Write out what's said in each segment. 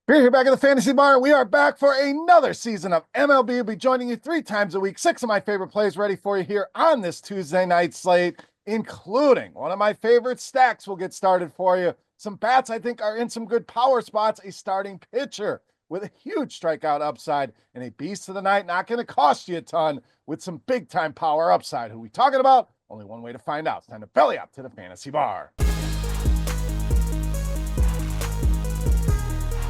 We're here back at the Fantasy Bar. We are back for another season of MLB. We'll be joining you 3 times a week. 6 of my favorite plays ready for you here on this Tuesday night slate, including one of my favorite stacks. We'll get started for you. Some bats I think are in some good power spots. A starting pitcher with a huge strikeout upside and a beast of the night, not going to cost you a ton, with some big time power upside. Who we talking about? Only one way to find out. It's time to belly up to the Fantasy Bar.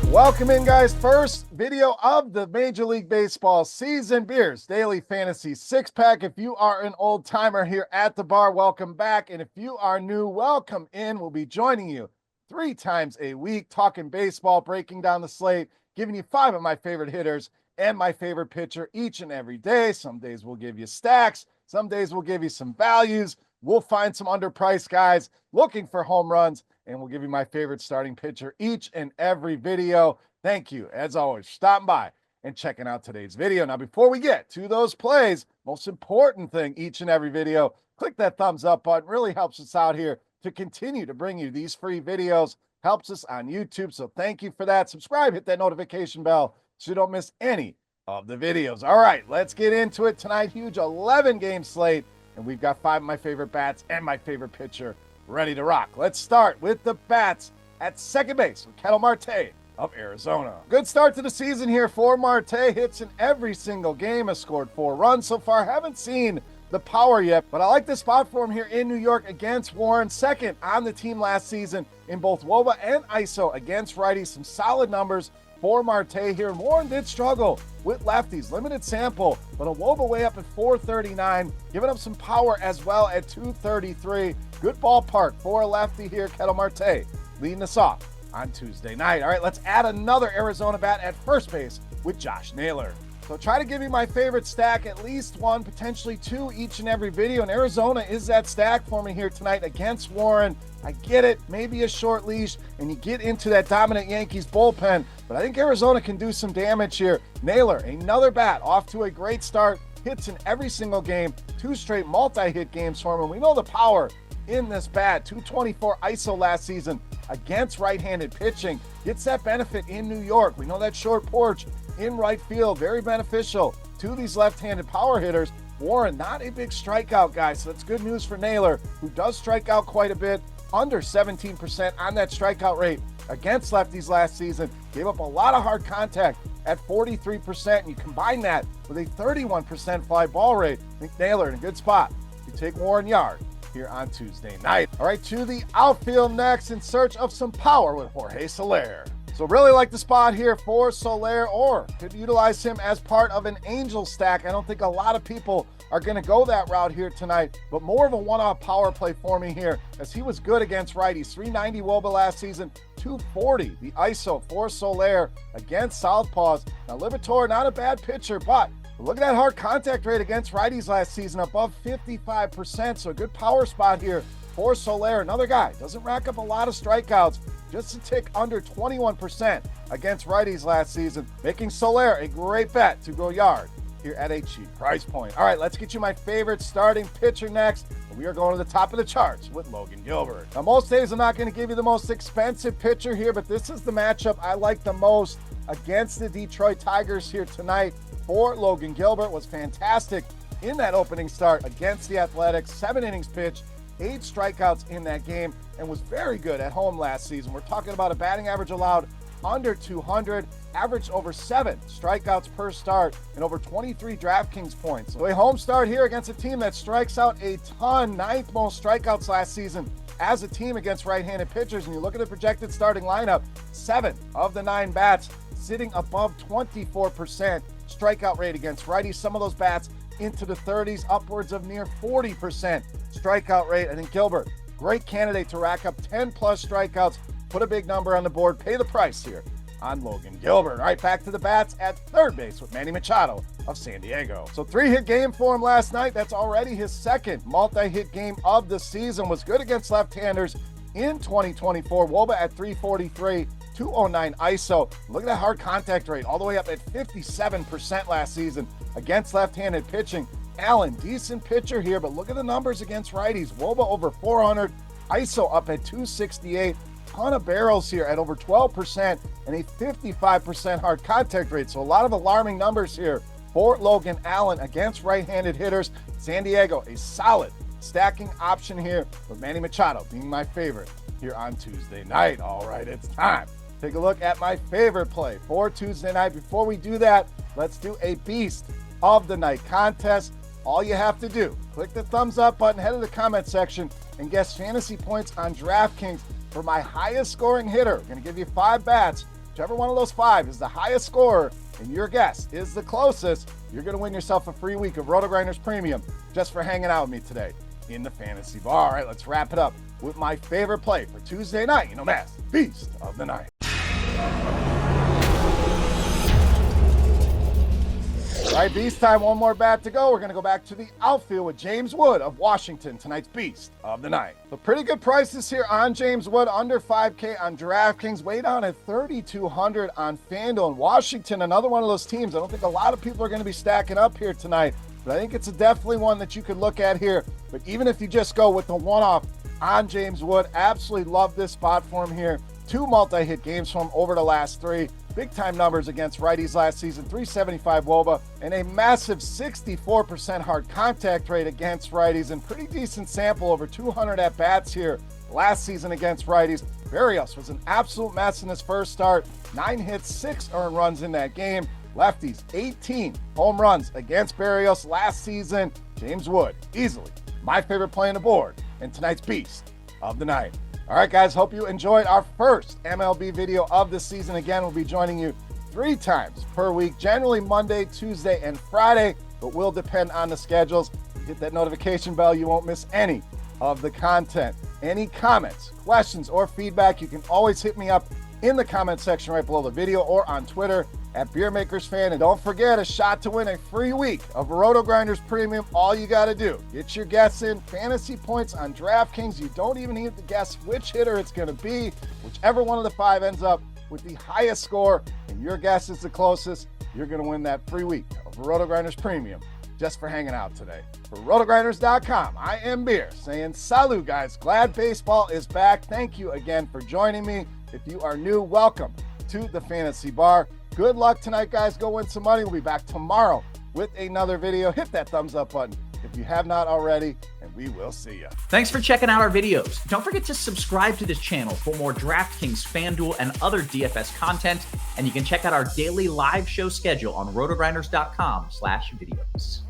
Welcome in, guys. First video of the Major League Baseball season. Beers Daily Fantasy 6-pack. If you are an old timer here at the bar, welcome back. And if you are new, welcome in. We'll be joining you 3 times a week, talking baseball, breaking down the slate, giving you 5 of my favorite hitters and my favorite pitcher each and every day. Some days we'll give you stacks. Some days we'll give you some values. We'll find some underpriced guys looking for home runs, and we'll give you my favorite starting pitcher each and every video. Thank you, as always, for stopping by and checking out today's video. Now, before we get to those plays, most important thing each and every video, click that thumbs up button. Really helps us out here to continue to bring you these free videos. Helps us on YouTube, so thank you for that. Subscribe, hit that notification bell so you don't miss any of the videos. All right, let's get into it tonight. Huge 11-game slate, and we've got 5 of my favorite bats and my favorite pitcher ready to rock. Let's start with the bats at second base with Ketel Marte of Arizona. Good start to the season here for Marte. Hits in every single game, has scored 4 runs so far. Haven't seen the power yet, but I like the spot for him here in New York against Warren. Second on the team last season in both WOBA and ISO against righties. Some solid numbers for Marte here. And Warren did struggle with lefties, limited sample, but a WOBA way up at 439, giving up some power as well at 233. Good ballpark for a lefty here. Ketel Marte leading us off on Tuesday night. All right, let's add another Arizona bat at first base with Josh Naylor. So try to give you my favorite stack, at least 1, potentially 2 each and every video. And Arizona is that stack for me here tonight against Warren. I get it, maybe a short leash, and you get into that dominant Yankees bullpen, but I think Arizona can do some damage here. Naylor, another bat, off to a great start. Hits in every single game, 2 straight multi-hit games for him. And we know the power in this bat. 224 ISO last season against right-handed pitching. Gets that benefit in New York. We know that short porch in right field, very beneficial to these left-handed power hitters. Warren, not a big strikeout guy, so that's good news for Naylor, who does strike out quite a bit, under 17% on that strikeout rate against lefties last season. Gave up a lot of hard contact at 43%, and you combine that with a 31% fly ball rate. I think Naylor in a good spot. You take Warren Yard here on Tuesday night. All right, to the outfield next, in search of some power with Jorge Soler. So really like the spot here for Soler, or could utilize him as part of an Angel stack. I don't think a lot of people are going to go that route here tonight, but more of a one-off power play for me here, as he was good against righties. 390 WOBA last season, 240 the ISO for Soler against southpaws. Now Liberatore, not a bad pitcher, but look at that hard contact rate against righties last season, above 55%. So a good power spot here for Soler. Another guy, doesn't rack up a lot of strikeouts, just a tick under 21% against righties last season, making Soler a great bet to go yard here at a cheap price point. All right, let's get you my favorite starting pitcher next. We are going to the top of the charts with Logan Gilbert. Now, most days I'm not going to give you the most expensive pitcher here, but this is the matchup I like the most against the Detroit Tigers here tonight. For Logan Gilbert, was fantastic in that opening start against the Athletics. 7 innings pitched, 8 strikeouts in that game, and was very good at home last season. We're talking about a batting average allowed under 200, averaged over 7 strikeouts per start, and over 23 DraftKings points. So a home start here against a team that strikes out a ton, 9th most strikeouts last season as a team against right-handed pitchers. And you look at the projected starting lineup, 7 of the 9 bats sitting above 24% strikeout rate against righties. Some of those bats into the 30s, upwards of near 40% strikeout rate. I think Gilbert, great candidate to rack up 10 plus strikeouts, put a big number on the board, pay the price here on Logan Gilbert. All right, back to the bats at third base with Manny Machado of San Diego. So 3-hit game for him last night. That's already his 2nd multi-hit game of the season. Was good against left-handers in 2024. WOBA at 343, 209 ISO. Look at that hard contact rate, all the way up at 57% last season against left-handed pitching. Allen, decent pitcher here, but look at the numbers against righties. WOBA over 400, ISO up at 268. ton of barrels here at over 12% and a 55% hard contact rate. So a lot of alarming numbers here for Logan Allen against right-handed hitters. San Diego, a solid stacking option here, with Manny Machado being my favorite here on Tuesday night. All right, it's time. Take a look at my favorite play for Tuesday night. Before we do that, let's do a beast of the night contest. All you have to do, click the thumbs up button, head to the comment section, and guess fantasy points on DraftKings for my highest scoring hitter. I'm going to give you 5 bats. Whichever one of those 5 is the highest scorer and your guess is the closest, you're going to win yourself a free week of RotoGrinders Premium just for hanging out with me today in the fantasy bar. All right, let's wrap it up with my favorite play for Tuesday night. You know, man, beast of the night. All right, beast time. One more bat to go. We're going to go back to the outfield with James Wood of Washington, tonight's beast of the night. So pretty good prices here on James Wood, under 5K on DraftKings, way down at 3,200 on FanDuel. And Washington, another one of those teams. I don't think a lot of people are going to be stacking up here tonight, but I think it's definitely one that you could look at here. But even if you just go with the one-off on James Wood, absolutely love this spot for him here. 2 multi-hit games from him over the last 3. Big-time numbers against righties last season, 375 WOBA, and a massive 64% hard contact rate against righties, and pretty decent sample, over 200 at-bats here last season against righties. Berrios was an absolute mess in his first start. 9 hits, 6 earned runs in that game. Lefties, 18 home runs against Berrios last season. James Wood, easily my favorite play on the board, and tonight's beast of the night. All right, guys, hope you enjoyed our first MLB video of the season. Again, we'll be joining you 3 times per week, generally Monday, Tuesday, and Friday, but will depend on the schedules. Hit that notification bell. You won't miss any of the content. Any comments, questions, or feedback, you can always hit me up in the comment section right below the video or on Twitter at Beermakersfan. And don't forget, a shot to win a free week of RotoGrinders Premium. All you got to do, get your guess in, fantasy points on DraftKings. You don't even need to guess which hitter it's going to be. Whichever one of the 5 ends up with the highest score and your guess is the closest, you're going to win that free week of RotoGrinders Premium just for hanging out today. For RotoGrinders.com, I am Beer saying salut, guys. Glad baseball is back. Thank you again for joining me. If you are new, welcome to the Fantasy Bar. Good luck tonight, guys. Go win some money. We'll be back tomorrow with another video. Hit that thumbs up button if you have not already, and we will see you. Thanks for checking out our videos. Don't forget to subscribe to this channel for more DraftKings, FanDuel, and other DFS content. And you can check out our daily live show schedule on rotogrinders.com/videos.